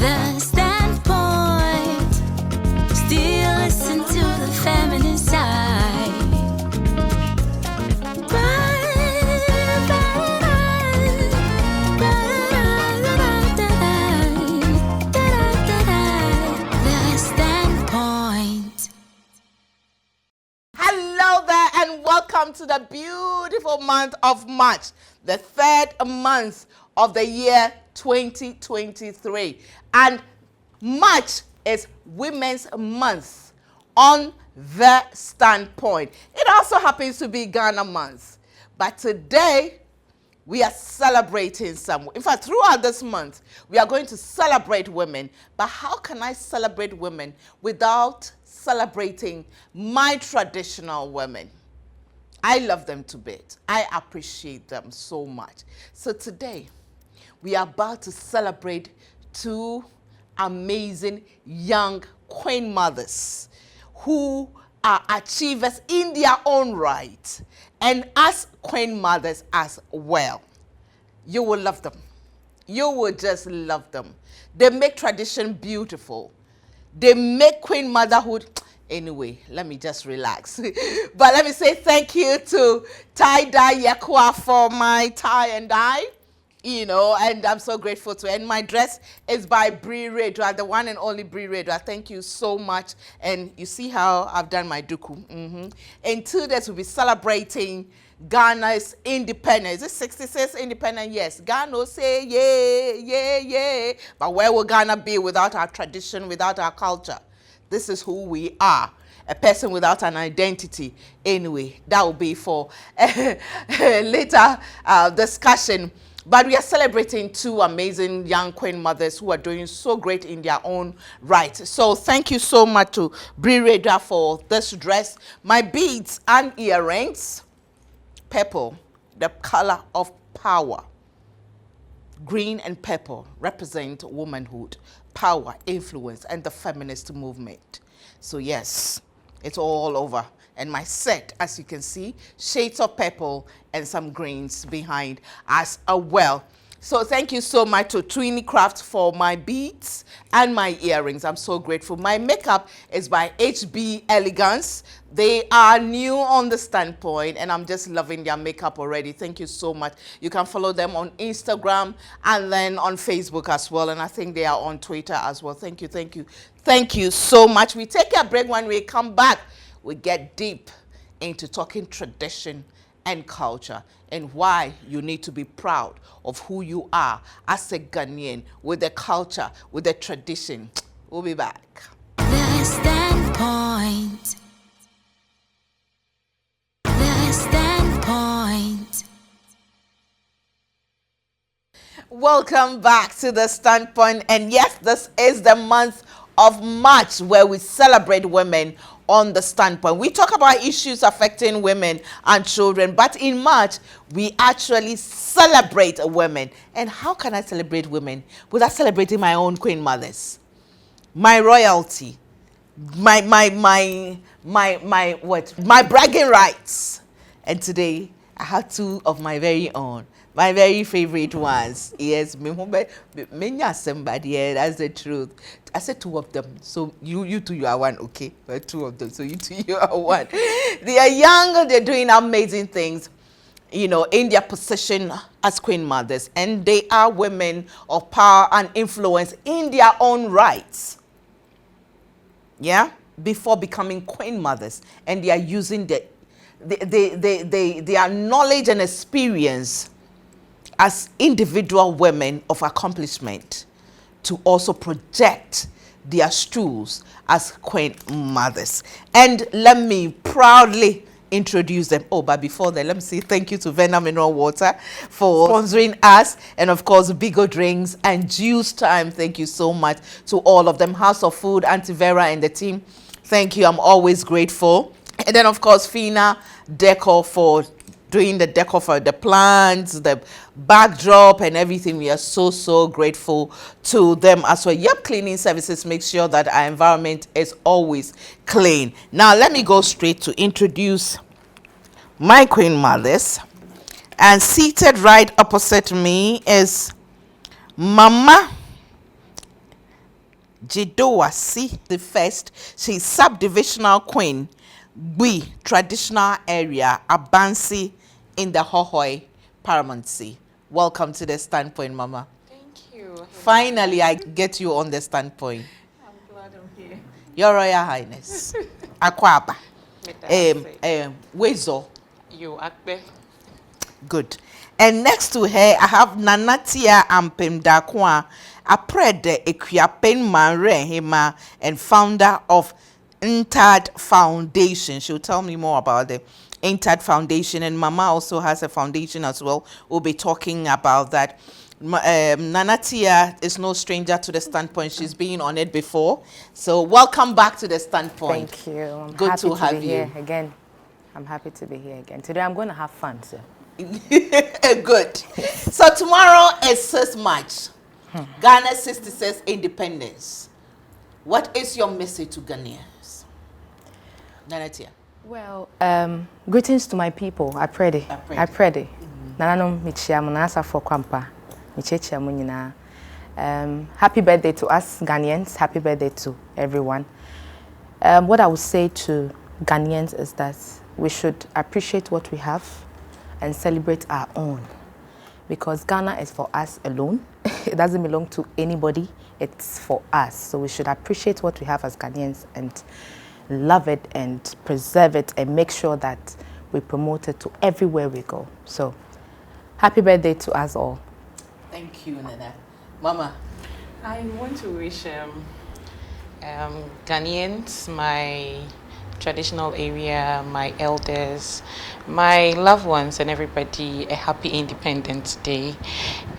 The standpoint. Still listen to the feminine side. The standpoint. Hello there and welcome to the beautiful month of March, the third month of the year 2023. And March is Women's Month on the standpoint. It also happens to be Ghana Month. But today, we are celebrating some. In fact, throughout this month, we are going to celebrate women. But how can I celebrate women without celebrating my traditional women? I love them to bits. I appreciate them so much. So today, we are about to celebrate two amazing young queen mothers who are achievers in their own right, and as queen mothers as well. You will love them. You will just love them. They make tradition beautiful. They make queen motherhood. Anyway, let me just relax. But let me say thank you to Tie-Dye Yakua for my tie and dye. You know, and I'm so grateful to her. And my dress is by Brie Redra, the one and only Brie Redra. Thank you so much. And you see how I've done my duku. In 2 days, we'll be celebrating Ghana's independence. Is it 66 independent? Yes. Ghana will say, yeah. But where will Ghana be without our tradition, without our culture? This is who we are. A person without an identity. Anyway, that will be for later discussion. But we are celebrating two amazing young queen mothers who are doing so great in their own right. So thank you so much to Brie Redra for this dress. My beads and earrings, purple, the color of power. Green and purple represent womanhood, power, influence, and the feminist movement. So yes, it's all over. And my set, as you can see, shades of purple and some greens behind as well. So thank you so much to Twinny Craft for my beads and my earrings. I'm so grateful. My makeup is by HB Elegance. They are new on the standpoint, and I'm just loving their makeup already. Thank you so much. You can follow them on Instagram and then on Facebook as well. And I think they are on Twitter as well. Thank you so much. We take a break. When we come back, we get deep into talking tradition and culture and why you need to be proud of who you are as a Ghanaian with the culture, with the tradition. We'll be back. The standpoint. The standpoint. Welcome back to the standpoint. And yes, this is the month of March where we celebrate women on the standpoint. We talk about issues affecting women and children, but in March, we actually celebrate women. And how can I celebrate women without celebrating my own queen mothers? My royalty, my bragging rights. And today, I have two of my very own. My very favorite ones. Yes, somebody. Yeah, that's the truth. I said two of them. So you two, you are one, okay? But two of them. So you two, you are one. They are young. They're doing amazing things, you know, in their position as queen mothers. And they are women of power and influence in their own rights. Yeah? Before becoming queen mothers. And they are using their knowledge and experience as individual women of accomplishment to also project their stools as queen mothers. And let me proudly introduce them. Oh, but before that, let me say thank you to Vena Mineral Water for sponsoring us. And of course, Bigo Drinks and Juice Time. Thank you so much to all of them. House of Food, Auntie Vera and the team. Thank you. I'm always grateful. And then, of course, Fina Decor for doing the decor for the plants, the backdrop and everything. We are so grateful to them as well. Yep, cleaning services make sure that our environment is always clean. Now let me go straight to introduce my queen mothers. And seated right opposite me is Mama Jidowasi the first. She's subdivisional queen. We traditional area Abansi in the Hohoi Paramountcy. Welcome to the standpoint, Mama. Thank you. Finally, I get you on the standpoint. I'm glad I'm here. Your Royal Highness. Akwaba. Wezo. You akbe. Good. And next to her, I have Nanatia Ampemdakwa, a prede Equiapen Manre Hema, and founder of Enlightening Foundation. She'll tell me more about the Enlightening Foundation, and Mama also has a foundation as well. We'll be talking about that. Nanatia is no stranger to the standpoint. She's been on it before. So welcome back to the standpoint. Thank you. I'm Good happy to have be you here again. I'm happy to be here again. Today I'm going to have fun, sir. Good. So tomorrow is 6th March. Ghana 66 independence. What is your message to Ghanaians? Nanatia. Well, greetings to my people. I pray thee. I pray thee. Nananom michia munasa for kwampa. Michia munina. Happy birthday to us Ghanaians. Happy birthday to everyone. What I would say to Ghanaians is that we should appreciate what we have and celebrate our own, because Ghana is for us alone. It doesn't belong to anybody. It's for us. So we should appreciate what we have as Ghanaians and love it and preserve it and make sure that we promote it to everywhere we go. So happy birthday to us all. Thank you, Nana. Mama. I want to wish Ghanaians, my traditional area, my elders, my loved ones and everybody a happy Independence Day,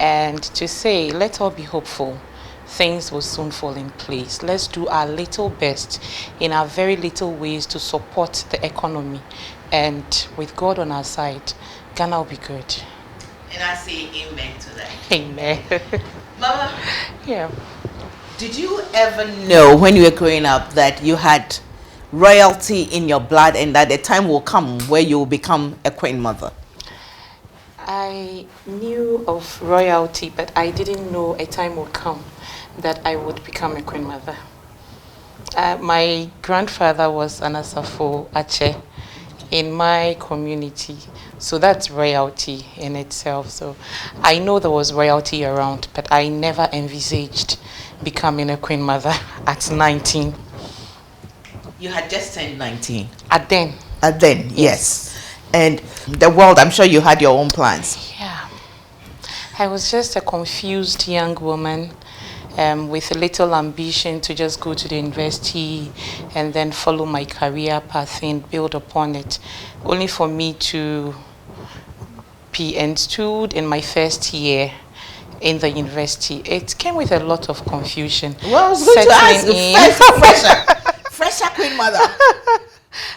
and to say let's all be hopeful. Things will soon fall in place. Let's do our little best in our very little ways to support the economy, and with God on our side, Ghana will be good. And I say amen to that. Amen. Mama, Yeah. did you ever know when you were growing up that you had royalty in your blood and that the time will come where you will become a queen mother? I knew of royalty, but I didn't know a time would come that I would become a queen mother. My grandfather was an Asafo Ache in my community, so that's royalty in itself. So I know there was royalty around, but I never envisaged becoming a queen mother at 19. You had just turned 19. At then. At then, yes. And the world, I'm sure you had your own plans. Yeah. I was just a confused young woman with a little ambition to just go to the university and then follow my career path and build upon it, only for me to be installed in my first year in the university. It came with a lot of confusion. Well, I was going to ask, fresher queen mother.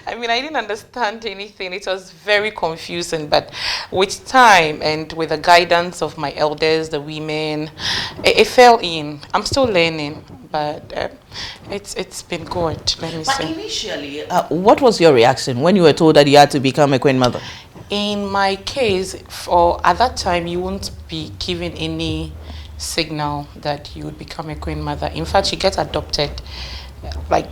I mean, I didn't understand anything. It was very confusing, but with time and with the guidance of my elders, the women, it fell in. I'm still learning, but it's been good, let me But say. initially, what was your reaction when you were told that you had to become a queen mother? In my case, at that time, you won't be given any signal that you would become a queen mother. In fact, you get adopted.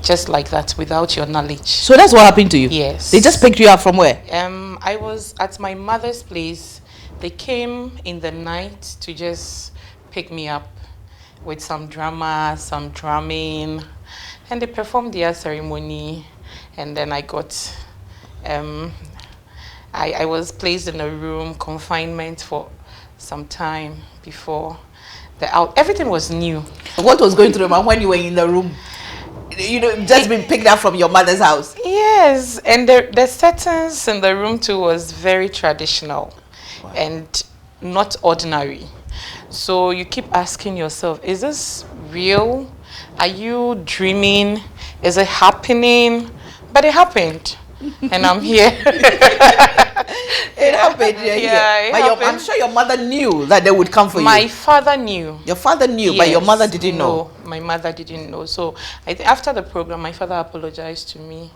Just like that, without your knowledge. So that's what happened to you? Yes. They just picked you up from where? I was at my mother's place. They came in the night to just pick me up with some drama, some drumming, and they performed their ceremony. And then I got, I was placed in a room, confinement for some time before everything was new. What was going through your mind when you were in the room? You know, just been picked up from your mother's house. Yes, and the settings in the room too was very traditional. Wow. And not ordinary. So you keep asking yourself, is this real? Are you dreaming? Is it happening? But it happened. And I'm here. It happened. Yeah, it happened. I'm sure your mother knew that they would come for you. My father knew. Your father knew, Yes, but your mother didn't know. No, my mother didn't know. So after the program, my father apologized to me.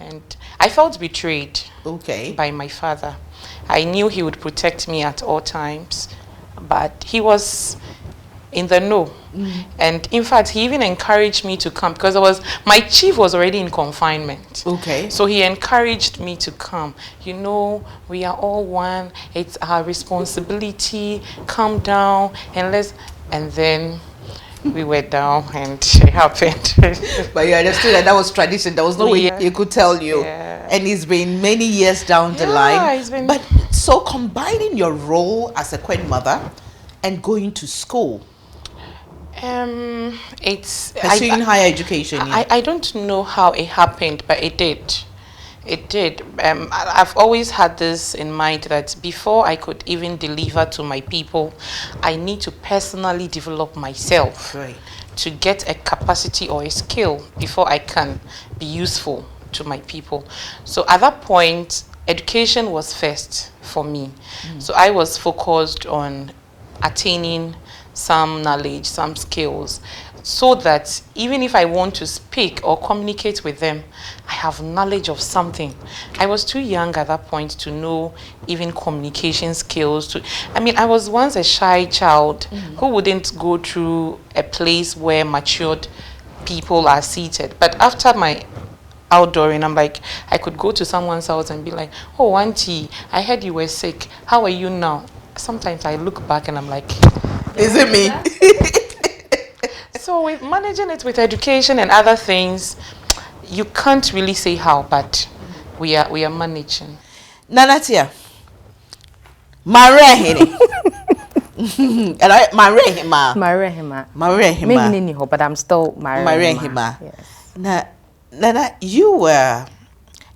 And I felt betrayed by my father. I knew he would protect me at all times. But he was in the know. And in fact, he even encouraged me to come because my chief was already in confinement. Okay. So he encouraged me to come. You know, we are all one. It's our responsibility. Calm down and then we were down and it happened. But you understood that was tradition. There was no way Yeah. he could tell you. Yeah. And it's been many years down the line. It's been... But so combining your role as a queen mother and going to school, it's pursuing higher education. I don't know how it happened, but it did. It did. I've always had this in mind that before I could even deliver to my people, I need to personally develop myself to get a capacity or a skill before I can be useful to my people. So at that point, education was first for me. So I was focused on attaining some knowledge, some skills, so that even if I want to speak or communicate with them, I have knowledge of something. I was too young at that point to know even communication skills. I was once a shy child who wouldn't go through a place where matured people are seated. But after my outdooring, I'm like, I could go to someone's house and be like, oh, auntie, I heard you were sick. How are you now? Sometimes I look back and I'm like, is it me? So with managing it with education and other things, you can't really say how, but we are managing. Nanatia, Marehini. And I Marehima. But I'm still Marehima. Yes. Nana, you were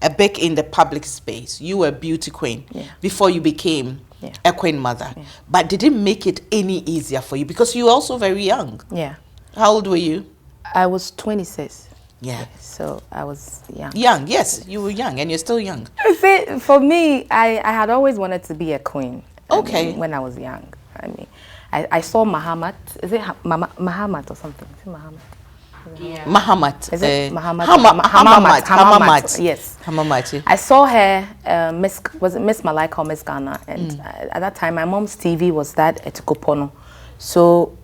a big in the public space. You were a beauty queen before you became a queen mother. Yeah. But did it make it any easier for you? Because you were also very young. Yeah. How old were you? I was 26. Yeah. So I was young. Young, yes. You were young and you're still young. See, for me, I had always wanted to be a queen. Okay. When I was young. I saw Muhammad. Is it Muhammad or something? Is it Muhammad? Yeah. Muhammad. Is it Muhammad? Hamamat. Yes. Hamamat. I saw her, was it Miss Malika or Miss Ghana? And at that time, my mom's TV was that Etikopono. So,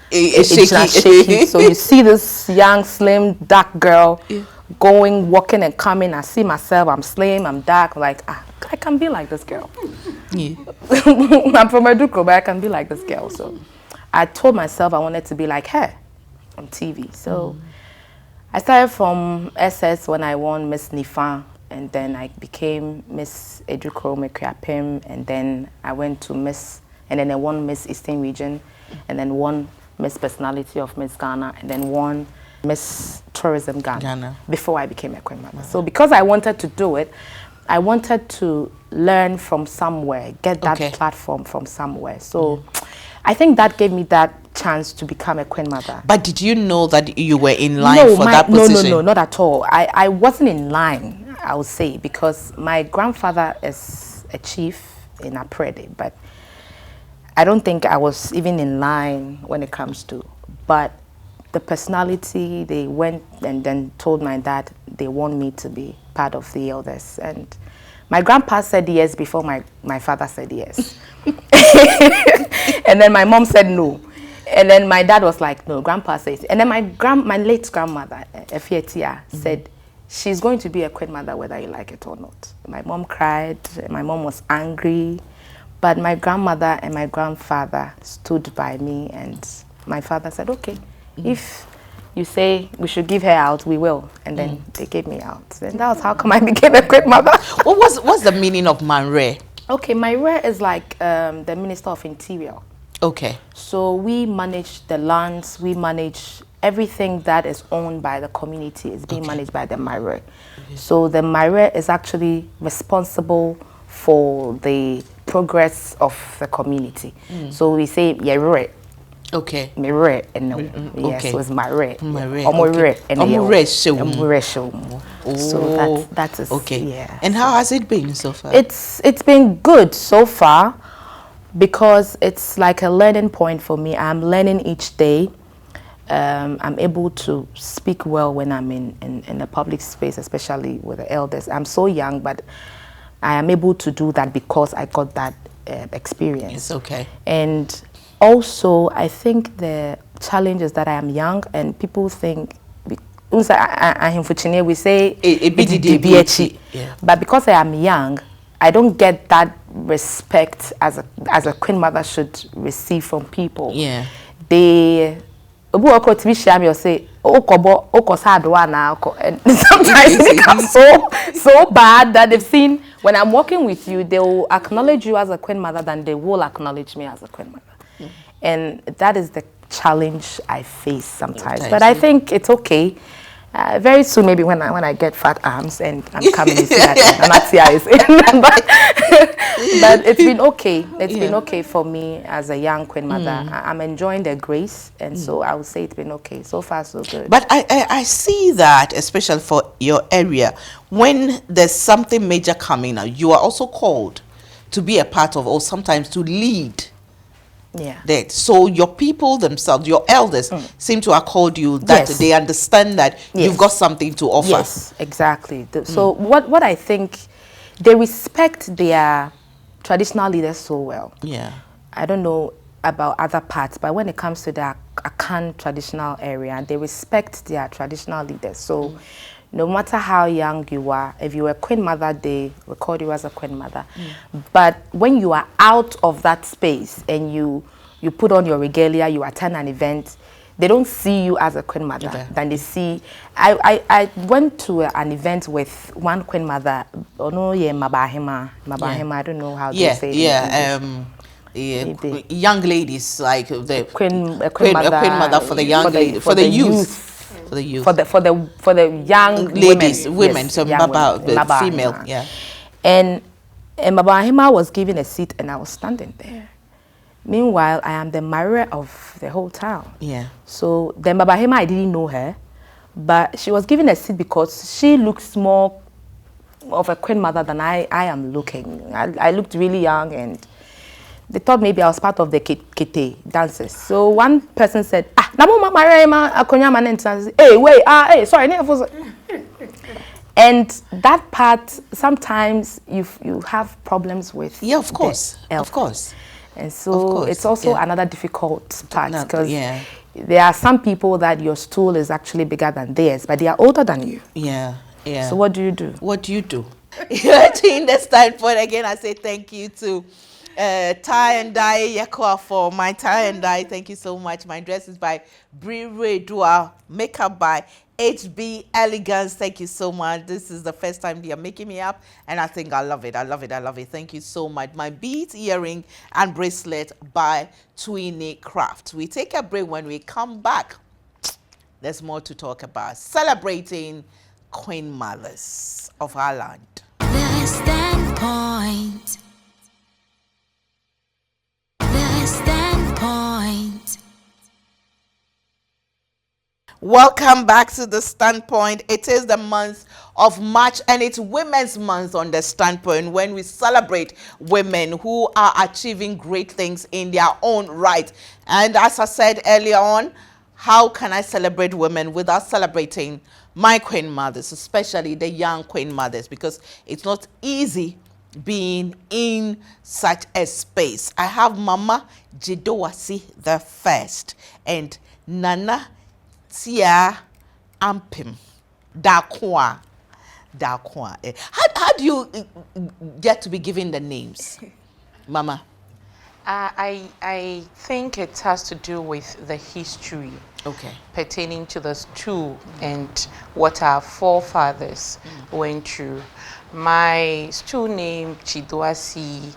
shaky. So you see this young, slim, dark girl walking and coming. I see myself, I'm slim, I'm dark. I'm like, I can be like this girl. Yeah. I'm from Educative, but I can be like this girl. So I told myself I wanted to be like her on TV. So I started from SS when I won Miss Nifa, and then I became Miss Educative Mekwapem, and then I went to Miss, and then I won Miss Eastern Region, and then won Miss Personality of Miss Ghana, and then won Miss Tourism Ghana. Before I became a queen mother. So because I wanted to do it, I wanted to learn from somewhere, get that platform from somewhere. So I think that gave me that chance to become a queen mother. But did you know that you were in line for that position? No, not at all. I wasn't in line, I would say, because my grandfather is a chief in Aprede, but I don't think I was even in line when it comes to. But the personality, they went and then told my dad they want me to be part of the elders. And my grandpa said yes before my father said yes. And then my mom said no. And then my dad was like, no, grandpa says. And then my late grandmother, Efietia, said, she's going to be a queen mother whether you like it or not. My mom cried, my mom was angry, but my grandmother and my grandfather stood by me, and my father said, okay, if you say we should give her out, we will. And then they gave me out. And that was how come I became a queen mother. What's the meaning of Manre? Okay, Manre is like the Minister of Interior. Okay. So we manage the lands, we manage everything that is owned by the community is being managed by the Manre. So the Manre is actually responsible for the progress of the community. So we say Yerure. Okay. Mire and yes, it was Mire. Omure and so that is okay. Yeah. And how has it been so far? It's been good so far because it's like a learning point for me. I'm learning each day. I'm able to speak well when I'm in the public space, especially with the elders. I'm so young, but I am able to do that because I got that experience. Okay. And also, I think the challenge is that I am young and people think, we say, yeah. but because I am young, I don't get that respect as a queen mother should receive from people. Yeah. They say, and sometimes it becomes so bad that they've seen when I'm working with you, they will acknowledge you as a queen mother than they will acknowledge me as a queen mother. And that is the challenge I face sometimes. But I think it's okay. Very soon, maybe when I get fat arms and I'm coming to see that, and that's but it's been okay. It's been okay for me as a young queen mother. I'm enjoying the grace, and so I would say it's been okay. So far, so good. But I see that, especially for your area, when there's something major coming out, you are also called to be a part of, or sometimes to lead. Yeah. That. So your people themselves, your elders, seem to have called you that they understand that you've got something to offer. Yes, exactly. So what I think, they respect their traditional leaders so well. Yeah. I don't know about other parts, but when it comes to the Akan traditional area, they respect their traditional leaders. So no matter how young you are, if you were a queen mother, they record you as a queen mother. But when you are out of that space and you put on your regalia, you attend an event, they don't see you as a queen mother. Okay. Then they see. I went to an event with one queen mother. Oh no, Mabahima. I don't know how they say it. Young ladies, like the a queen mother for the young ladies, for the youth. For the young ladies, women, yes, so Maba, female, yeah. And Mabahima was given a seat, and I was standing there. Meanwhile, I am the marrier of the whole town. Yeah. So the Mabahima, I didn't know her, but she was given a seat because she looks more of a queen mother than I am looking. I looked really young, and they thought maybe I was part of the kete dances. So one person said, hey, wait, hey, sorry. And that part, sometimes you have problems with. Yeah, of course, of course. And so it's also another difficult part, because there are some people that your stool is actually bigger than theirs, but they are older than you. Yeah, yeah. So what do you do? What do you do? You're taking the standpoint again. I say thank you to Tie and Dye Yakwa for my tie and dye. Thank you so much. My dress is by Bri Dua, makeup by HB Elegance. Thank you so much. This is the first time they are making me up, and I think I love it. I love it. I love it. Thank you so much. My beads, earring, and bracelet by Twinny Craft. We take a break. When we come back, there's more to talk about. Celebrating Queen Mothers of our land. The Standpoint. The Standpoint. Welcome back to The Standpoint. It is the month of March, and it's Women's Month on The Standpoint, when we celebrate women who are achieving great things in their own right. And as I said earlier on, how can I celebrate women without celebrating my queen mothers, especially the young queen mothers, because it's not easy being in such a space. I have Mama Jidowasi the first and Nana Tia Ampim Dakwa. How do you get to be given the names, Mama? I think it has to do with the history pertaining to the stool and what our forefathers went through. My stool name, Chiduasi,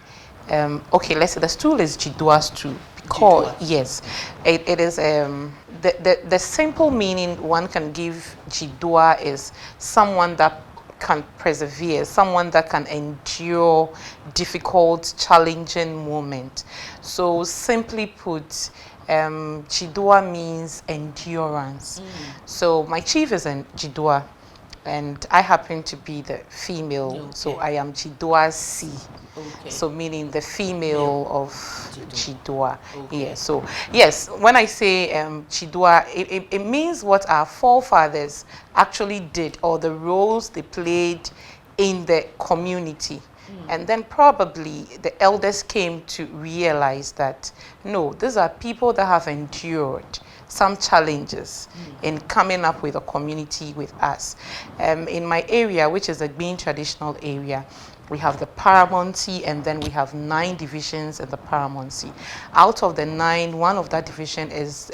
okay, let's say the stool is Chidua stool. Because, yes, it is, the simple meaning one can give Chidua is someone that can persevere, someone that can endure difficult, challenging moments. So simply put, Chidua means endurance. So my chief is in Chidua, and I happen to be the female, so I am Chidua C. So meaning the female of Chidua. Yeah. So yes, when I say Chidua, it means what our forefathers actually did, or the roles they played in the community. And then probably the elders came to realize that, no, these are people that have endured some challenges in coming up with a community with us. In my area, which is a Being traditional area, we have the Paramountcy, and then we have 9 divisions in the Paramountcy. Out of the 9, one of that division is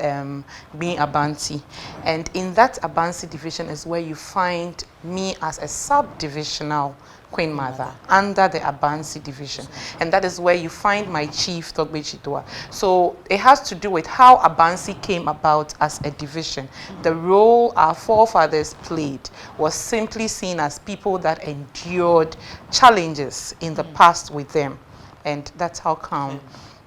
being Abansi. And in that Abansi division is where you find me as a subdivisional Queen Mother under the Abansi division. And that is where you find my chief, Togbe Chitwa. So it has to do with how Abansi came about as a division. The role our forefathers played was simply seen as people that endured challenges in the past with them. And that's how come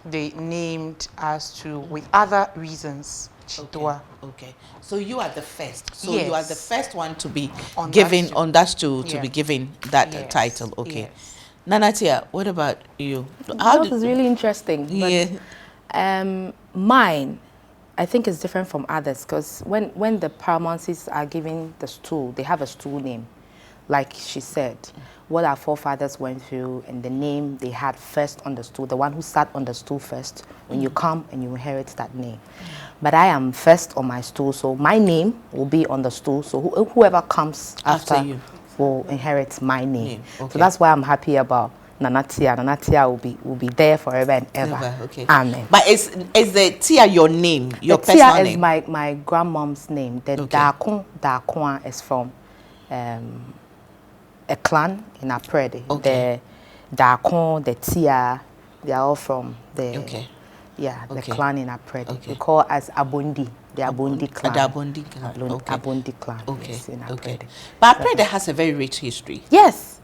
they named us to, with other reasons, Chitwa. Okay. So you are the first. So Yes. you are the first one to be On given that on that stool to Yeah. be given that Yes. title. Okay. Yes. Nanatia, what about you? That was really interesting. Yeah. But mine, I think, is different from others because when the Paramouncies are given the stool, they have a stool name, like she said, what our forefathers went through and the name they had first on the stool, the one who sat on the stool first. When you come and you inherit that name. But I am first on my stool, so my name will be on the stool. So whoever comes after you will inherit my name. Okay. So that's why I'm happy about Nanatia. Nanatia will be there forever and ever. Never. Okay. Amen. But is the Tia your name? Your The personal Tia name? is my grandmom's name. The Okay. Dakon is from a clan in Aprede. Okay. The Dakon, the Tia, they are all from the Okay. the Okay. clan in Aprede. Okay. We call us Abondi, the Abondi clan. The Abondi clan. Okay. Abondi clan. Okay. Yes, in Okay. Aprede. But Aprede has a very rich history. Yes.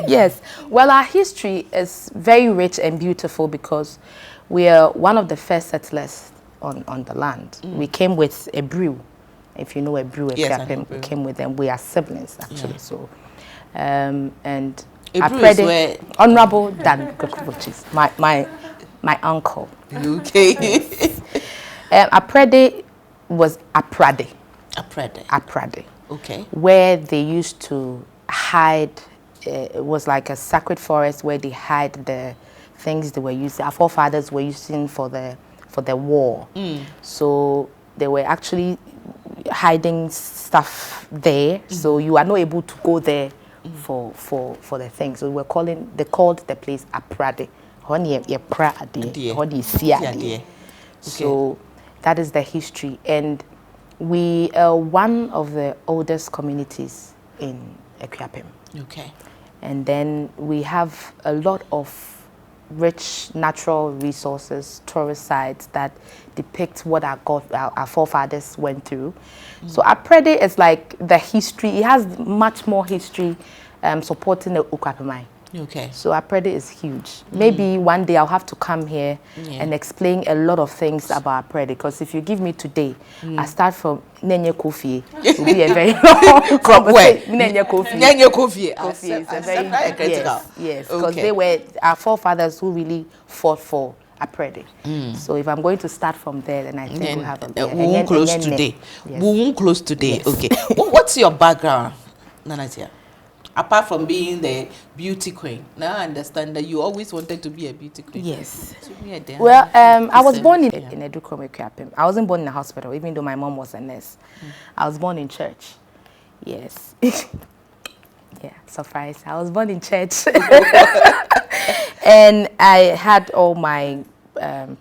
Yes. Well, our history is very rich and beautiful because we are one of the first settlers on the land. We came with a brew. If you know a brew, Yes, I know we Brew. came with them. We are siblings, actually. Yeah. So, and Ebru is where- Honorable Dan, which is my uncle. Okay. Aprede was Aprade. Aprede. Okay. Where they used to hide. It was like a sacred forest where they hide the things they were using. Our forefathers were using for the war. So they were actually hiding stuff there. So you are not able to go there for the things. So they called the place Aprade. So that is the history, and we are one of the oldest communities in Educative. Okay. And then we have a lot of rich natural resources, tourist sites that depict what our forefathers went through. So Aprede is like the history. It has much more history supporting the Ukwapemai. Okay. So Aprede is huge. Maybe one day I'll have to come here and explain a lot of things about Aprede, because if you give me today, I start from Nenye Kofi. It will be a very long From where? Nenye Kofi. Nenye Kofi. Kofi is a very critical. yes, because Okay. they were our forefathers who really fought for Aprede. So if I'm going to start from there, then I think we'll have a we won't close today. Yes. We won't close today. Yes. Okay. What's your background, Nanatia? Apart from being the beauty queen, now I understand that you always wanted to be a beauty queen. Yes. So me a damn- Well, I was born in Educative. I wasn't born in a hospital, even though my mom was a nurse. I was born in church. Yes. Yeah, surprise. I was born in church. And I had all my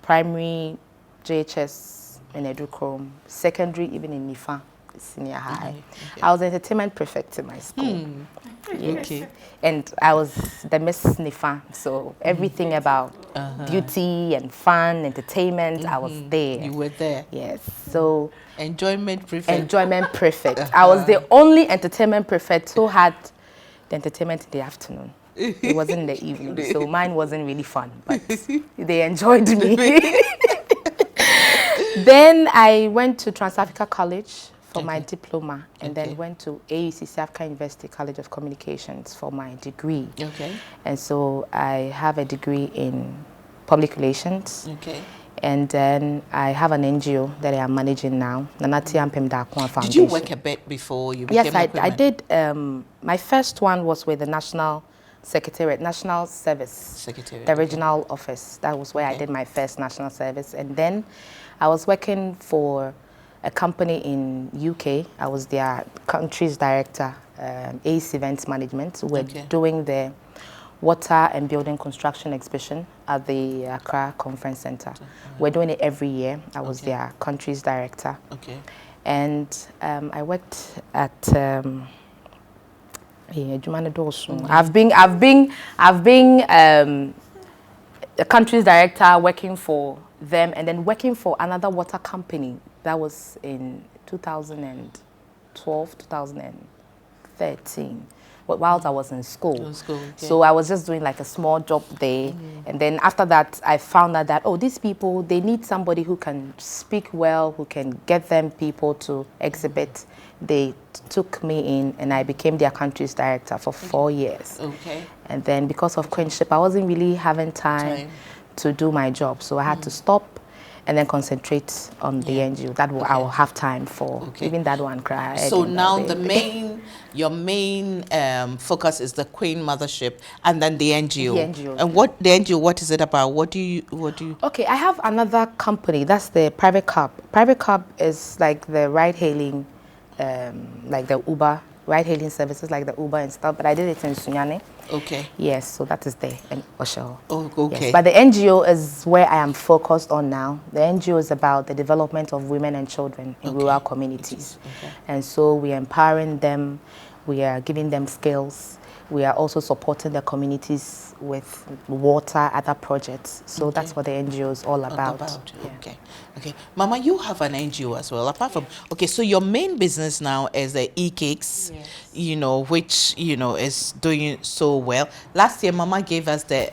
primary JHS in Educom, secondary even in Nifa, senior high. Okay. I was entertainment prefect in my school. Yes. Okay. And I was the Miss Nifa, so everything about beauty and fun, entertainment, I was there. You were there. Yes, so Enjoyment prefect. enjoyment prefect. I was the only entertainment prefect who had the entertainment in the afternoon. It wasn't in the evening, so mine wasn't really fun, but they enjoyed me. Then I went to Trans-Africa College for my diploma, and then went to AUCC Africa University College of Communications for my degree. Okay. And so I have a degree in public relations. Okay. And then I have an NGO that I am managing now, Nanati Ampem Dakwan Foundation. Did you work a bit before you became Yes, a I woman? did. My first one was with the National Secretariat, National Service. Secretariat. The regional office. That was where I did my first national service. And then I was working for a company in UK. I was their country's director, ACE Events Management. We're doing the water and building construction exhibition at the Accra Conference Center. We're doing it every year. I was their country's director. Okay. And I worked at I've been the country's director working for them, and then working for another water company. That was in 2012, 2013. But whilst I was in school. So I was just doing like a small job there. And then after that, I found out that, oh, these people, they need somebody who can speak well, who can get them people to exhibit. They took me in and I became their country's director for 4 years. Okay. And then because of queenship, I wasn't really having time to do my job. So I had to stop and then concentrate on the NGO. That will, I will have time for. Even that one cry. So now your main focus is the Queen Mothership and then the NGO. The NGO. And what the NGO, what is it about? What do you? Okay, I have another company. That's the Private Cab. Private Cab is like the ride-hailing, like the Uber, ride-hailing services like the Uber and stuff. But I did it in Sunyani. Okay. Yes, so that is the Osho. Oh, okay. Yes, but the NGO is where I am focused on now. The NGO is about the development of women and children in rural communities. And so we are empowering them, we are giving them skills, we are also supporting the communities with water, other projects. So that's what the NGO is all about. Okay. Okay. Mama, you have an NGO as well. Apart from, so your main business now is the e-cakes, which, is doing so well. Last year, Mama gave us the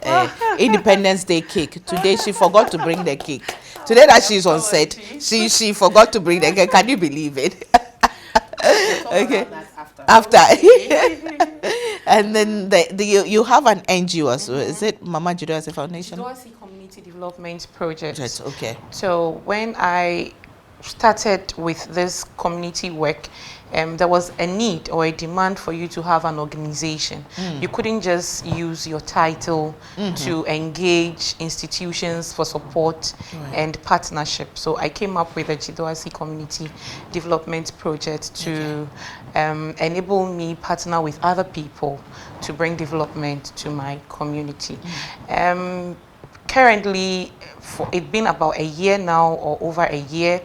Independence Day cake. Today, she forgot to bring the cake. Today that she's on set, she forgot to bring the cake. Can you believe it? Okay. After. And then you have an NGO as well. Is it Mama Judoasi Foundation? Judoasi Community Development Project. Okay. So when I started with this community work, there was a need or a demand for you to have an organization. You couldn't just use your title to engage institutions for support and partnership. So I came up with a Judoasi Community Development Project to enable me partner with other people to bring development to my community. Currently, it's been about a year now or over a year,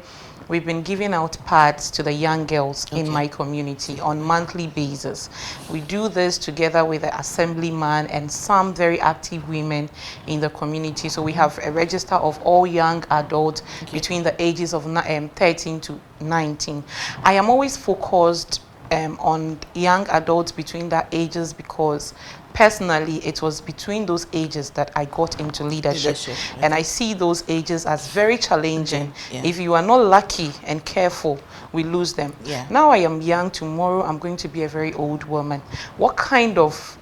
we've been giving out pads to the young girls in my community on monthly basis. We do this together with the assemblyman and some very active women in the community. So we have a register of all young adults between the ages of 13 to 19. I am always focused on young adults between that ages because personally it was between those ages that I got into leadership. And I see those ages as very challenging. If you are not lucky and careful, we lose them. Now I am young, tomorrow I'm going to be a very old woman. What kind of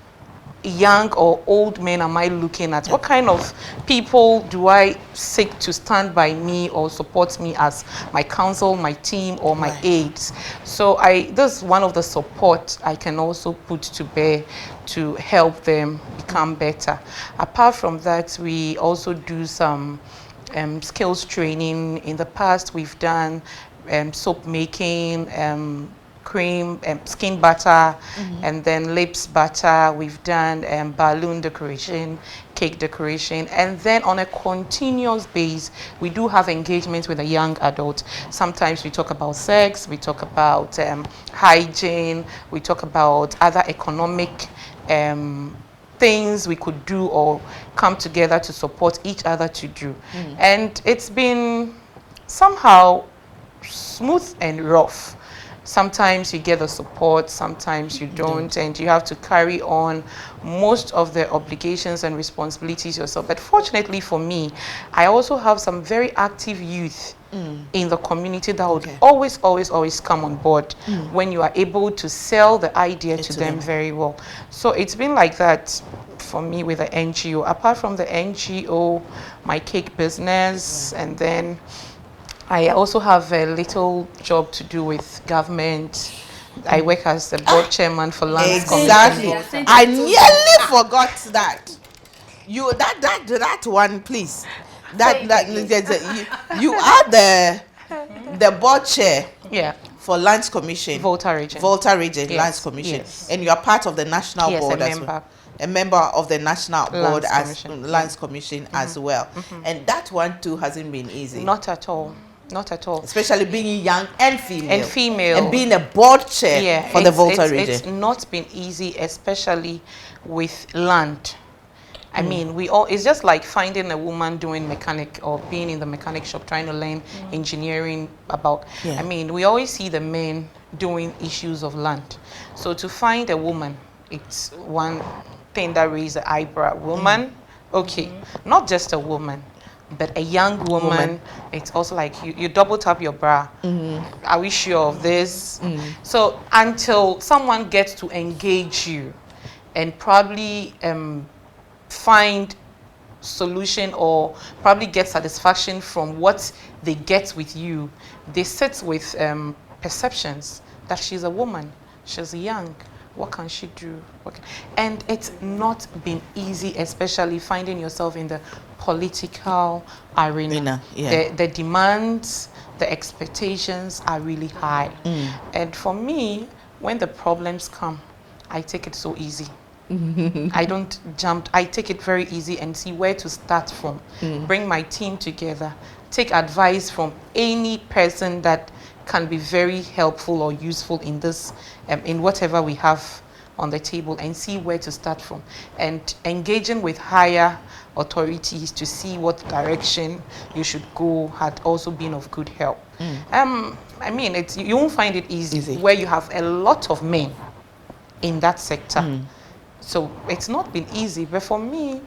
young or old men am I looking at? What kind of people do I seek to stand by me or support me as my counsel, my team, or my aides? So this is one of the support I can also put to bear to help them become better. Apart from that, we also do some skills training. In the past, we've done soap making, cream, skin butter, and then lips butter. We've done balloon decoration, cake decoration, and then on a continuous base, we do have engagements with a young adult. Sometimes we talk about sex, we talk about hygiene, we talk about other economic things we could do or come together to support each other to do. And it's been somehow smooth and rough. Sometimes you get the support, sometimes you don't, and you have to carry on most of the obligations and responsibilities yourself. But fortunately for me, I also have some very active youth in the community that would always come on board when you are able to sell the idea to them very well. So it's been like that for me with the NGO. Apart from the NGO, my cake business, and then I also have a little job to do with government. I work as the board chairman for Lands Exactly. I nearly forgot that. That one, please. You are the board chair. Yeah. For Lands Commission. Volta Region. Yes, Lands Commission. Yes. And you are part of the national board a as member. well. A member of the national board as Commission. Lands Commission as well. And that one too hasn't been easy. Not at all. Not at all. Especially being young and female. And being a board chair for the Volta region. It's not been easy, especially with land. I mean, it's just like finding a woman doing mechanic or being in the mechanic shop trying to learn engineering about. Yeah. I mean, we always see the men doing issues of land. So to find a woman, it's one thing that raises the eyebrow. Woman, okay, not just a woman, but a young woman. It's also like you double tap your bra. Are we sure of this? So until someone gets to engage you and probably find solution or probably get satisfaction from what they get with you, they sit with perceptions that she's a woman, she's young, what can she do? And it's not been easy, especially finding yourself in the political arena. The demands, the expectations are really high. And for me, when the problems come, I take it so easy. I don't jump. I take it very easy and see where to start from. Bring my team together. Take advice from any person that can be very helpful or useful in this, in whatever we have on the table, and see where to start from. And engaging with higher authorities to see what direction you should go had also been of good help. I mean, you won't find it easy where you have a lot of men in that sector. So it's not been easy, but for me,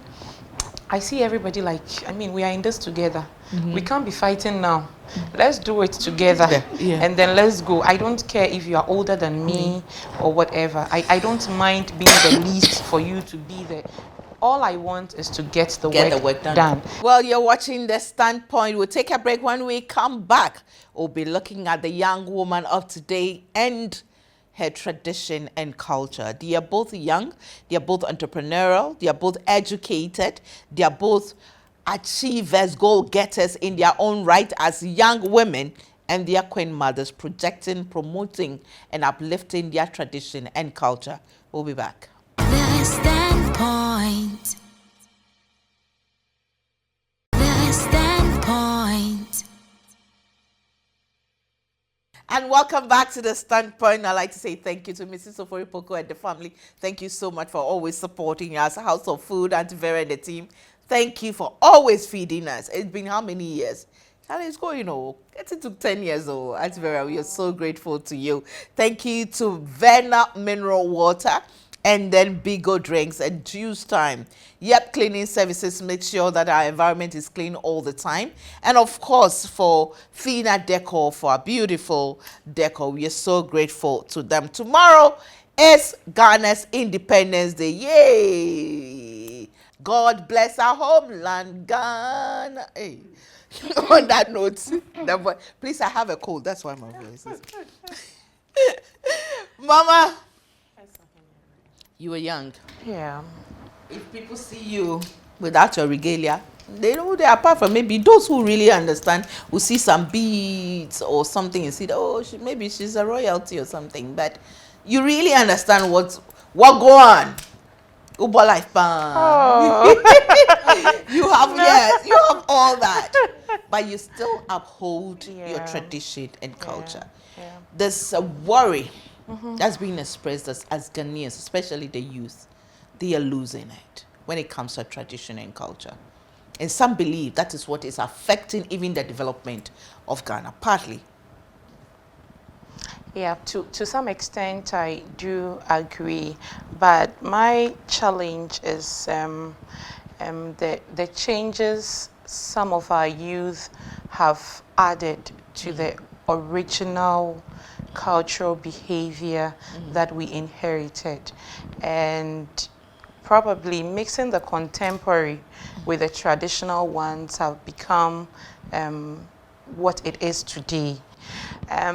I see everybody like, I mean, we are in this together. We can't be fighting now. Let's do it together, and then let's go. I don't care if you are older than me or whatever. I don't mind being the least for you to be there. All I want is to get the work done. Well, you're watching The Standpoint. We'll take a break. When we come back, we'll be looking at the young woman of today and her tradition and culture. They are both young, they are both entrepreneurial, they are both educated, they are both achievers, goal-getters in their own right as young women, and they are queen mothers, projecting, promoting, and uplifting their tradition and culture. We'll be back. The Standpoint. The Standpoint. And welcome back to The Standpoint. I'd like to say thank you to Mrs. Oforipoko and the family. Thank you so much for always supporting us. House of Food, Auntie Vera and the team. Thank you for always feeding us. It's been how many years? And it's going, it took 10 years old. Auntie Vera, we are so grateful to you. Thank you to Verna Mineral Water, and then Bigo Drinks and Juice Time. Yep, cleaning services make sure that our environment is clean all the time. And of course, for Fina Decor, for our beautiful decor, we are so grateful to them. Tomorrow is Ghana's Independence Day. Yay! God bless our homeland, Ghana. Hey. On that note, please, I have a cold. That's why my voice is. Mama, you were young. Yeah. If people see you without your regalia, they know they, apart from maybe those who really understand, will see some beads or something and see, maybe she's a royalty or something. But you really understand what go on. Uber life you have all that, but you still uphold your tradition and culture. There's a worry that's being expressed as Ghanaians, especially the youth. They are losing it when it comes to tradition and culture. And some believe that is what is affecting even the development of Ghana, partly. Yeah, to some extent I do agree, but my challenge is the changes some of our youth have added to the original cultural behavior that we inherited, and probably mixing the contemporary with the traditional ones have become what it is today.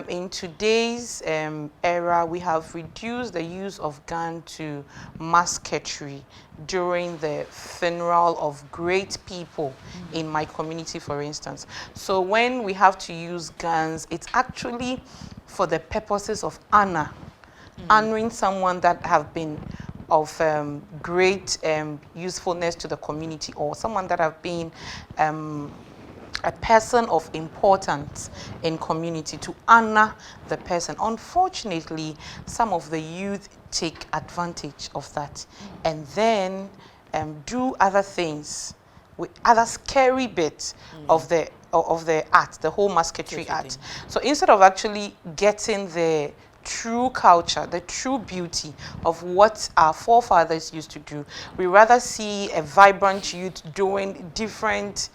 In today's era, we have reduced the use of gun to musketry during the funeral of great people in my community, for instance. So when we have to use guns, it's actually for the purposes of honor, honoring someone that have been of great usefulness to the community, or someone that have been a person of importance in community, to honor the person. Unfortunately, some of the youth take advantage of that and then do other things with other scary bits of the art, the whole musketry art. So instead of actually getting the true culture, the true beauty of what our forefathers used to do, we rather see a vibrant youth doing different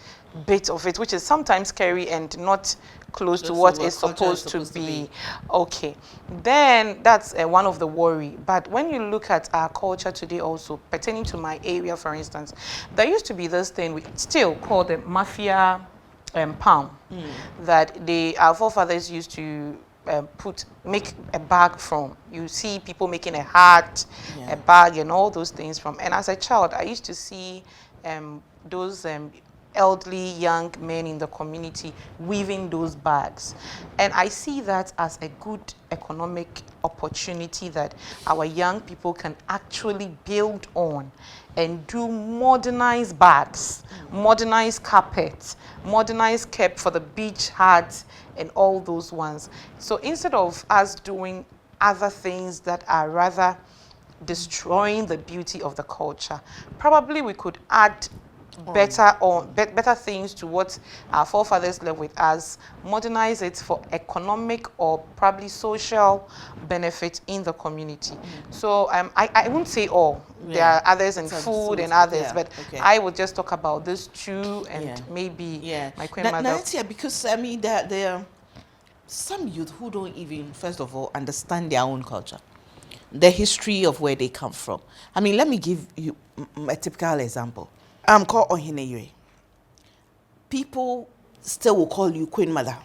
bits of it, which is sometimes scary and not close to what is supposed to be. Okay, then that's one of the worry. But when you look at our culture today also, pertaining to my area, for instance, there used to be this thing we still call the mafia palm, that our forefathers used to make a bag from. You see people making a hat, a bag, and all those things from. And as a child, I used to see those elderly young men in the community weaving those bags. And I see that as a good economic opportunity that our young people can actually build on and do modernized bags, modernized carpets, modernized cape for the beach hats and all those ones. So instead of us doing other things that are rather destroying the beauty of the culture, probably we could add better things to what our forefathers left with us, modernize it for economic or probably social benefit in the community. So I won't say all. There are others in food and others, but I will just talk about these two and maybe my queen mother. Nancy, because I mean there are some youth who don't even, first of all, understand their own culture, the history of where they come from. I mean, let me give you a typical example. I'm called Ohineyue. People still will call you Queen Mother.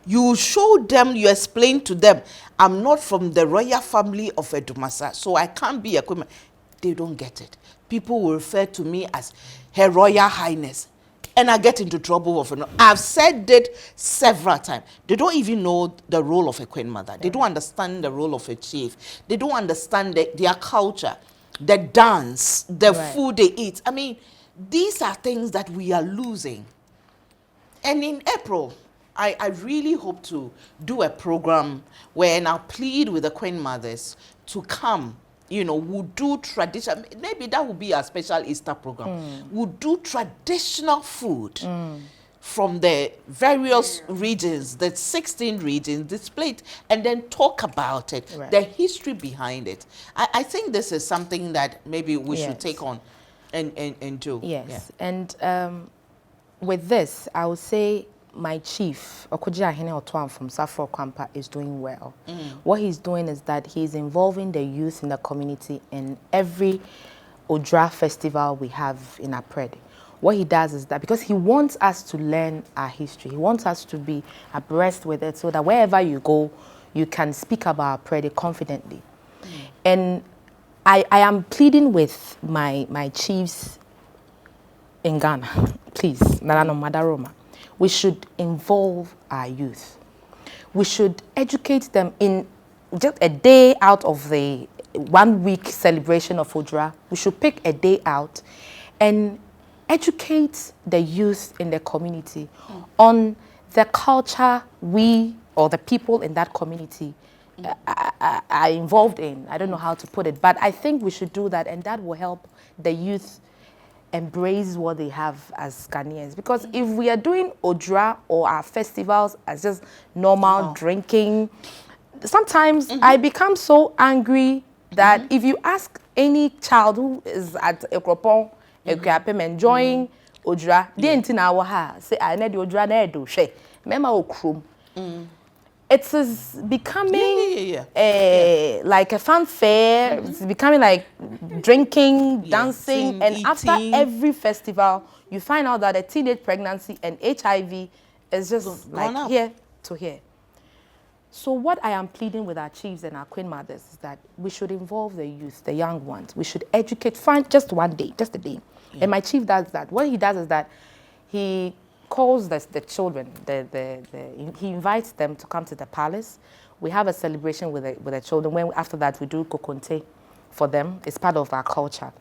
You show them, you explain to them, I'm not from the royal family of Edumasa, so I can't be a Queen Mother. They don't get it. People will refer to me as Her Royal Highness. And I get into trouble of it. I've said it several times. They don't even know the role of a Queen Mother. They don't understand the role of a chief. They don't understand their culture, the dance, the food they eat. I mean, these are things that we are losing. And in April, I really hope to do a program where I'll plead with the Queen Mothers to come. You know, we'll do traditional, maybe that will be a special Easter program. We'll do traditional food from the various regions, the 16 regions, displayed, and then talk about it, the history behind it. I think this is something that maybe we should take on and do. Yes, and with this, I would say my chief, Okoji Ahene Otoan from Safro Kwampa, is doing well. What he's doing is that he's involving the youth in the community in every Odra festival we have in Apredi. What he does is that because he wants us to learn our history, he wants us to be abreast with it so that wherever you go, you can speak about Apredi confidently. And I am pleading with my chiefs in Ghana, please, Narano Madaroma. We should involve our youth. We should educate them in just a day out of the 1 week celebration of Odra. We should pick a day out and educate the youth in the community on the culture we or the people in that community are involved in. I don't know how to put it, but I think we should do that, and that will help the youth embrace what they have as Ghanaians. Because if we are doing Odra or our festivals as just normal drinking, sometimes I become so angry that if you ask any child who is at Ekropon, Ekwapem enjoying Odra, they ain't in our house. Say, I need Odra, I do. She, remember Okrum. It is becoming like a fanfare. It's becoming like drinking, dancing, and after every festival, you find out that a teenage pregnancy and HIV is just like here to here. So what I am pleading with our chiefs and our queen mothers is that we should involve the youth, the young ones. We should educate, find just one day, just a day. Yeah. And my chief does that. What he does is that he calls the children, he invites them to come to the palace. We have a celebration with the children. When after that we do kokonte for them. It's part of our culture.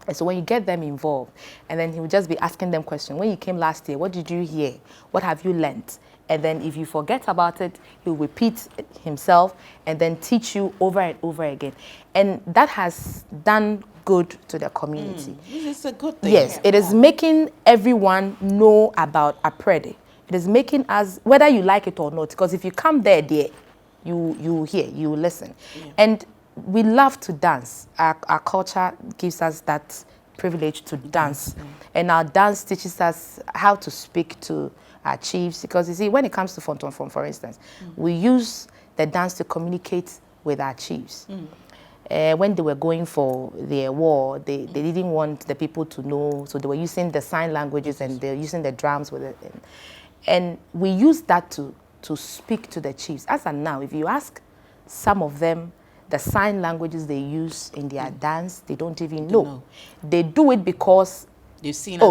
And so when you get them involved, and then he will just be asking them questions. When you came last year, what did you hear? What have you learned? And then if you forget about it, he'll repeat himself and then teach you over and over again. And that has done good to the community. This is a good thing. Yes, it is making everyone know about Aprede. It is making us, whether you like it or not, because if you come there, you hear, you listen. Yeah. And we love to dance. Our culture gives us that privilege to dance. And our dance teaches us how to speak to our chiefs, because you see, when it comes to Fontonfom, for instance, we use the dance to communicate with our chiefs. When they were going for their war, they didn't want the people to know, so they were using the sign languages and they were using the drums with it. And we use that to speak to the chiefs. As of now, if you ask some of them the sign languages they use in their dance, they don't even know. They do it because you've seen they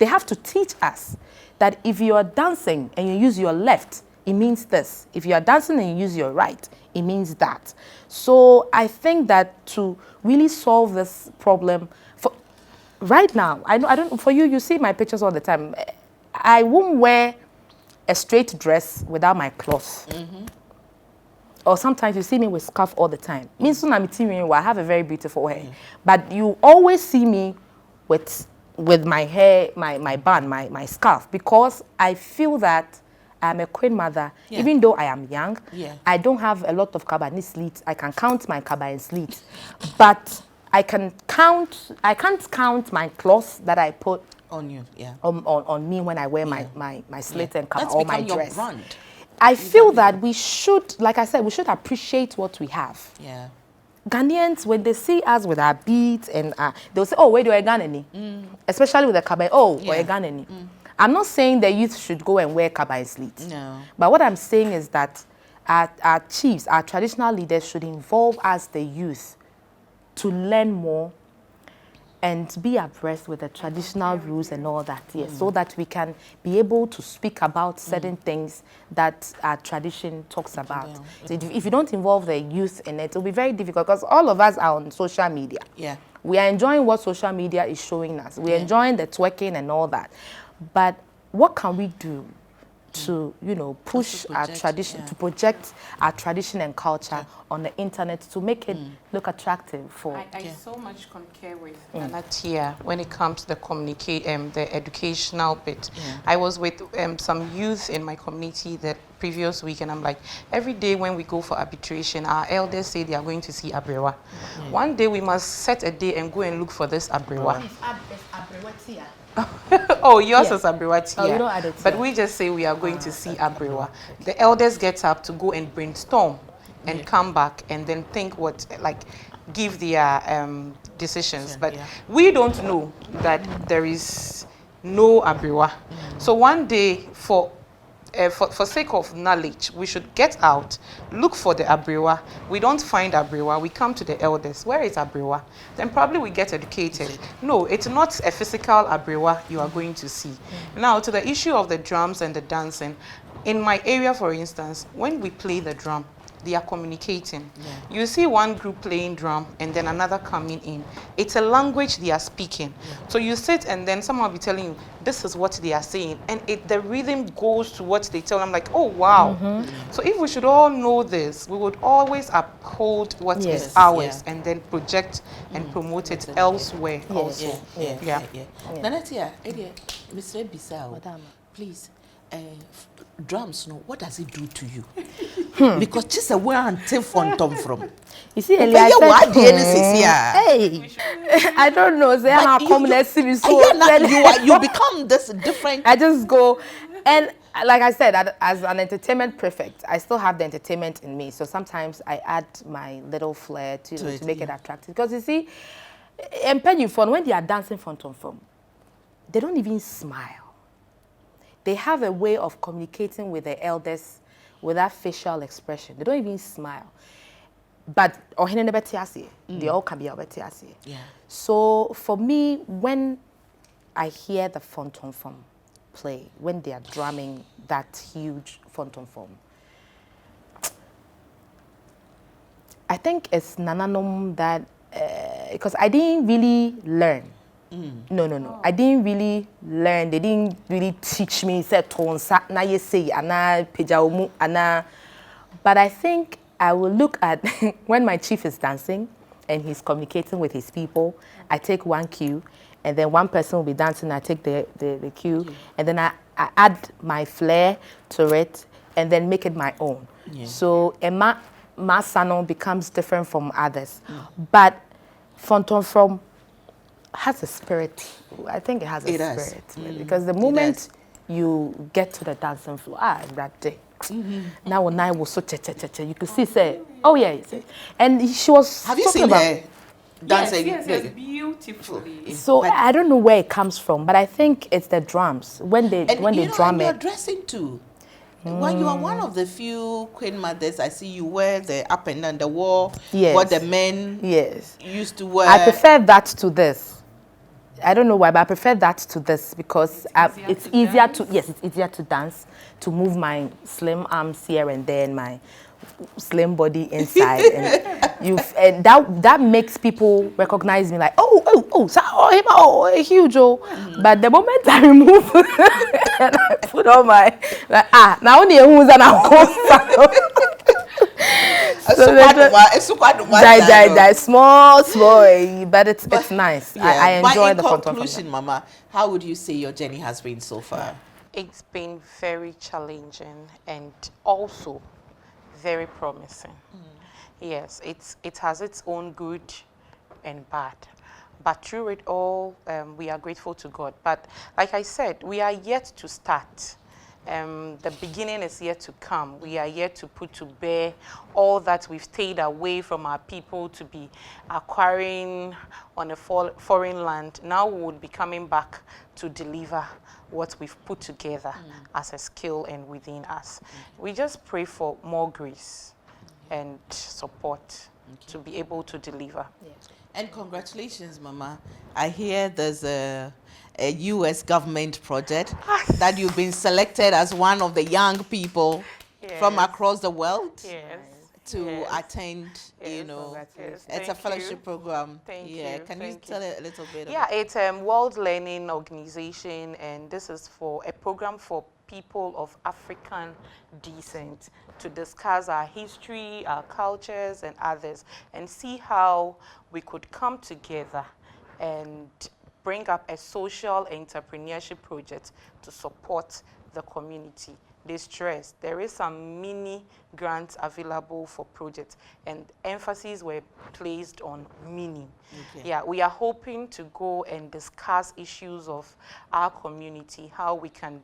have to teach us that if you are dancing and you use your left, it means this. If you are dancing and you use your right, it means that. So I think that to really solve this problem, for right now, I don't. For you, you see my pictures all the time. I won't wear a straight dress without my cloth. Or sometimes you see me with scarf all the time. Means I have a very beautiful hair, but you always see me with my hair, my band, my scarf, because I feel that I'm a queen mother. Even though I am young, I don't have a lot of kaba and slits. I can count my kaba and slits, but I can't count my clothes that I put on you, on me when I wear my slit and kaba or my dress. Brand. I feel that we should, like I said, we should appreciate what we have. Yeah. Ghanaians, when they see us with our beads and they'll say, oh, where do I Ghanani? Especially with the kaba, oh, where Ghanani? I'm not saying the youth should go and wear kaba and slits. No. But what I'm saying is that our chiefs, our traditional leaders should involve us, the youth, to learn more and be abreast with the traditional rules and all that, so that we can be able to speak about certain things that our tradition talks about. So if you don't involve the youth in it, it'll be very difficult, because all of us are on social media. Yeah. We are enjoying what social media is showing us. We're enjoying the twerking and all that. But what can we do to, push our tradition, to project our tradition and culture on the internet, to make it look attractive for... I so much concur with Anatia when it comes to the educational bit. I was with some youth in my community the previous week, and I'm like, every day when we go for arbitration, our elders say they are going to see Abrewa. One day we must set a day and go and look for this Abrewa. Oh, yours is Abrewa. Oh, you don't add it. But we just say we are going to see Abrewa. The elders get up to go and brainstorm and come back and then think give their decisions. But we don't know that there is no Abrewa. So one day, for sake of knowledge, we should get out, look for the Abrewa. We don't find Abrewa, we come to the elders. Where is Abrewa? Then probably we get educated. No, it's not a physical Abrewa you are going to see. Now, to the issue of the drums and the dancing, in my area, for instance, when we play the drum, they are communicating. You see one group playing drum and then another coming in. It's a language they are speaking. So you sit and then someone will be telling you, this is what they are saying. And the rhythm goes to what they tell them, like, oh, wow. So if we should all know this, we would always uphold what is ours and then project and promote it elsewhere also. Nanatia, Mr. Bissau, please, drums, what does it do to you? Because just a where and Fontom from. You see, Elia, I don't know. They are not coming. Let's see. You become this different. I just go, and like I said, as an entertainment prefect, I still have the entertainment in me. So sometimes I add my little flair to make it attractive. Because you see, and penny fun when they are dancing Fontom from. they don't even smile. They have a way of communicating with the elders without facial expression. They don't even smile. But they all can be obetiasi. Yeah. So for me, when I hear the phantom form play, when they are drumming that huge phantom form, I think it's nananom that because I didn't really learn. No. I didn't really learn. They didn't really teach me. Say tonsa na yesi ana pejaumu ana. But I think I will look at when my chief is dancing and he's communicating with his people. I take one cue, and then one person will be dancing. I take the cue, and then I add my flair to it, and then make it my own. Yeah. So my salon becomes different from others, but Phantom from has a spirit. I think it has a spirit because the moment you get to the dancing floor, that day. Now when I was so you could see say, oh yeah, and she was. Have you seen her dancing? Yes, beautifully. So I don't know where it comes from, but I think it's the drums when they drum you're it. dressing too. Well, you are one of the few queen mothers I see you wear the up and down the wall. Yes. What the men used to wear. I prefer that to this. I don't know why, but I prefer that to this because it's easier to dance, to move my slim arms here and there and my slim body inside, and that makes people recognize me like huge . But the moment I remove and I put on my now only who's small, but it's nice. I enjoy the photo. In conclusion, Mama, how would you say your journey has been so far? It's been very challenging and also very promising. Yes, it has its own good and bad. But through it all, we are grateful to God. But like I said, we are yet to start. The beginning is yet to come. We are yet to put to bear all that we've stayed away from our people to be acquiring on a foreign land. Now we would be coming back to deliver what we've put together as a skill and within us. We just pray for more grace and support to be able to deliver. And congratulations, Mama. I hear there's a U.S. government project that you've been selected as one of the young people from across the world to attend, it's a fellowship program. Can you tell a little bit about it? It's a World Learning Organization, and this is for a program for people of African descent to discuss our history, our cultures, and others, and see how we could come together and bring up a social entrepreneurship project to support the community. They stress there is some mini grants available for projects, and emphasis were placed on mini. We are hoping to go and discuss issues of our community, how we can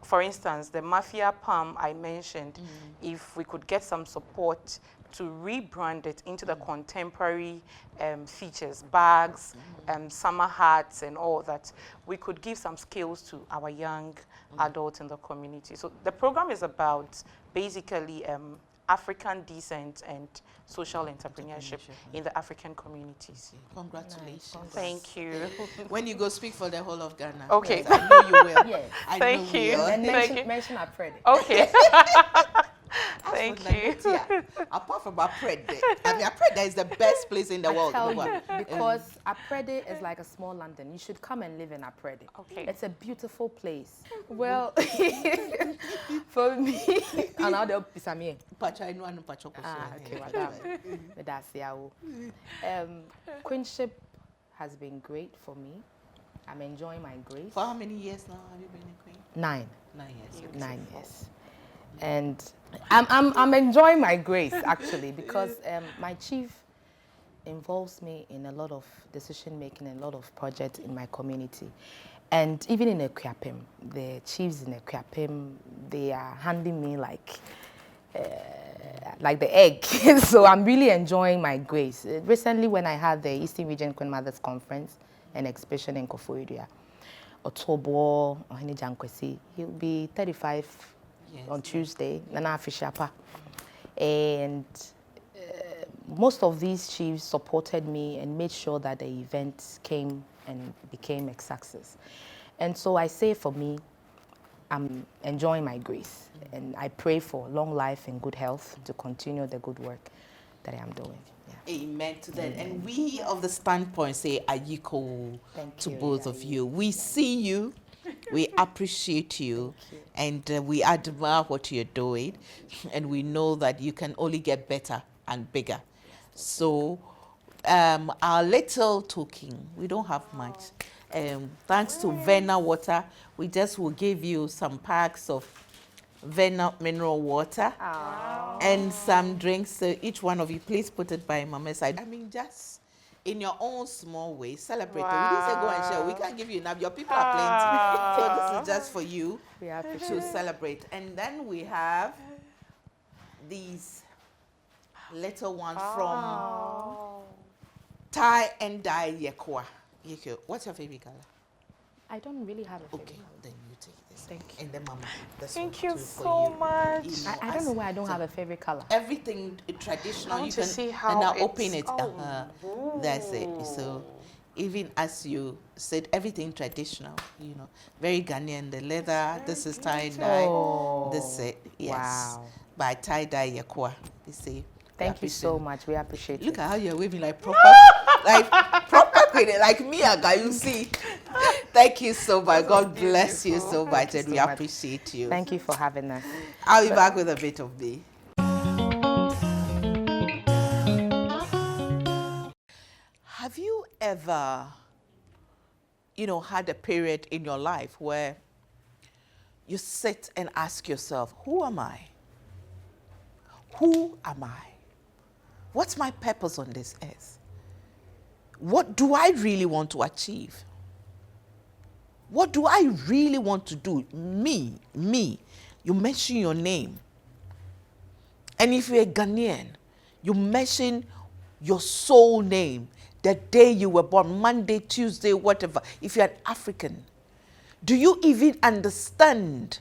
for instance, the mafia palm I mentioned, if we could get some support to rebrand it into the contemporary features, bags, summer hats and all that, we could give some skills to our young adults in the community. So the program is about basically African descent and social entrepreneurship in the African communities. Congratulations. Thank you. When you go speak for the whole of Ghana. Okay. Yes, I know you will. Thank you. And mention our prayer. Okay. Thank you. Apart from Aprede, Aprede is the best place in the world. I'll tell you, because Aprede is like a small London. You should come and live in Aprede. Okay. It's a beautiful place. Well, for me, and I'll help Pisami. Queenship has been great for me. I'm enjoying my grace. For how many years now have you been a queen? 9. 9 years. 9 years. And I'm enjoying my grace actually because my chief involves me in a lot of decision making and a lot of projects in my community. And even in Educative, the chiefs in Educative, they are handling me like the egg. So I'm really enjoying my grace. Recently when I had the Eastern Region Queen Mothers Conference and exhibition in Koforidua, Otobo Ohene Jankwesi. He'll be 35 on Tuesday. Nana Fishapa. And most of these chiefs supported me and made sure that the event came and became a success. And so I say for me, I'm enjoying my grace. And I pray for long life and good health to continue the good work that I am doing. Yeah. Amen to that. Amen. And we of the standpoint say Ayiko to both of you. We see you, we appreciate you, and we admire what you're doing, and we know that you can only get better and bigger. So our little token, we don't have much. Thanks to Vena Water, we just will give you some packs of Vena mineral water and some drinks. So each one of you, please put it by Mama's side. I mean, just in your own small way, celebrate. We didn't say go and share. We can't give you enough. Your people are plenty. So this is just for you to celebrate. And then we have these little ones from Tie and Dye Yekwa. What's your favorite color? I don't really have a favorite. Okay, then you take this. Thank you. And then Mama, this Thank one you too so for much. You know, I don't know why I don't have a favorite color. Everything traditional. I want you to can see how and now it's- open it. That's it. So even as you said, everything traditional. You know, very Ghanaian. The leather. This is tie dye. Oh, This is it. Yes. wow. By tie dye Yakwa. You see. Thank you so much. We appreciate Look it. at how you're waving like proper, like me, guy. You see. Thank you so much. God bless you so much, and we appreciate you. Thank you for having us. I'll be back with a bit of me. Have you ever, had a period in your life where you sit and ask yourself, who am I? Who am I? What's my purpose on this earth? What do I really want to achieve? What do I really want to do? Me. You mention your name. And if you're a Ghanaian, you mention your soul name, the day you were born, Monday, Tuesday, whatever. If you're an African, do you even understand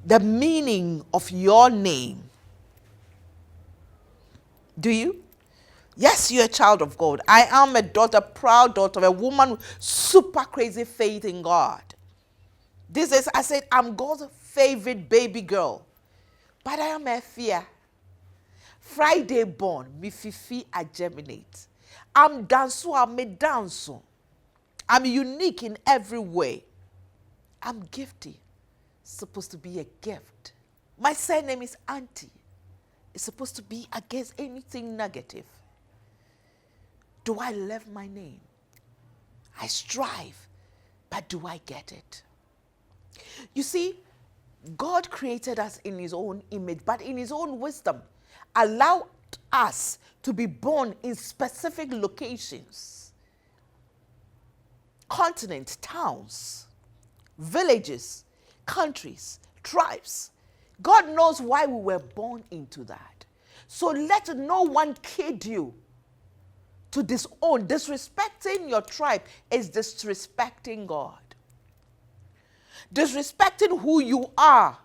the meaning of your name? Do you? Yes, you're a child of God. I am a daughter, proud daughter of a woman with super crazy faith in God. I said, I'm God's favorite baby girl. But I am a fear. Friday born, me fifi I germinate. I'm danso, I'm a danso. I'm unique in every way. I'm gifty. Supposed to be a gift. My surname is Auntie. It's supposed to be against anything negative. Do I love my name? I strive, but do I get it? You see, God created us in his own image, but in his own wisdom, allowed us to be born in specific locations, continents, towns, villages, countries, tribes. God knows why we were born into that. So let no one kid you to disown. Disrespecting your tribe is disrespecting God. Disrespecting who you are,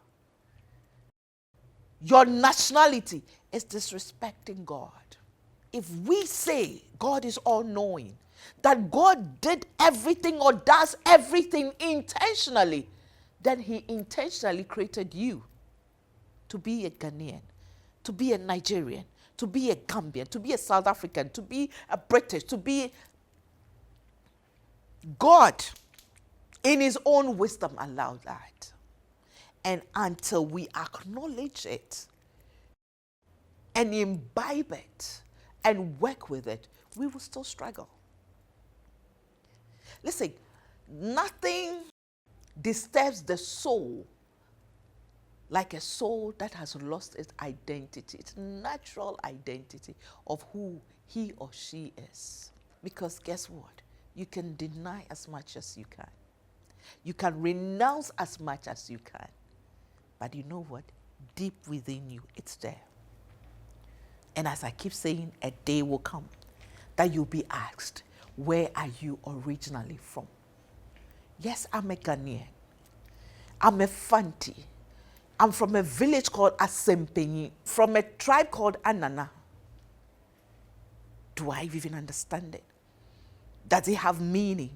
your nationality, is disrespecting God. If we say God is all-knowing, that God did everything or does everything intentionally, then he intentionally created you to be a Ghanaian, to be a Nigerian, to be a Gambian, to be a South African, to be a British, to be God in his own wisdom allowed that. And until we acknowledge it and imbibe it and work with it, we will still struggle. Listen, nothing disturbs the soul like a soul that has lost its identity, its natural identity of who he or she is. Because guess what? You can deny as much as you can. You can renounce as much as you can. But you know what? Deep within you, it's there. And as I keep saying, a day will come that you'll be asked, where are you originally from? Yes, I'm a Ghanaian. I'm a Fanti. I'm from a village called Asempenyi, from a tribe called Anana. Do I even understand it? Does it have meaning?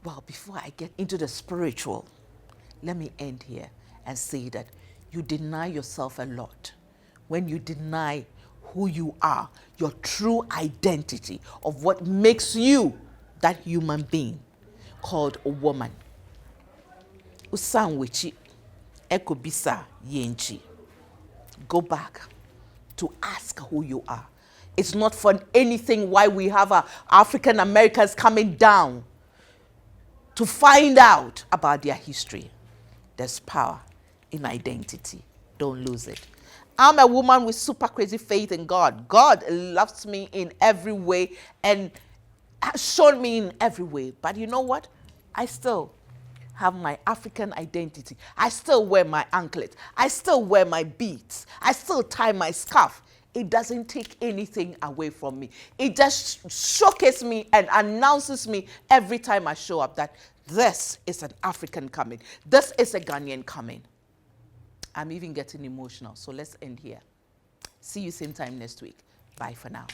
Well, before I get into the spiritual, let me end here and say that you deny yourself a lot when you deny who you are, your true identity of what makes you that human being called a woman. Usanwichi ekobisa yenchi. Go back to ask who you are. It's not for anything why we have African Americans coming down to find out about their history. There's power in identity. Don't lose it. I'm a woman with super crazy faith in God. God loves me in every way and has shown me in every way. But you know what? I still have my African identity. I still wear my anklet. I still wear my beads. I still tie my scarf. It doesn't take anything away from me. It just showcases me and announces me every time I show up that this is an African coming. This is a Ghanaian coming. I'm even getting emotional. So let's end here. See you same time next week. Bye for now.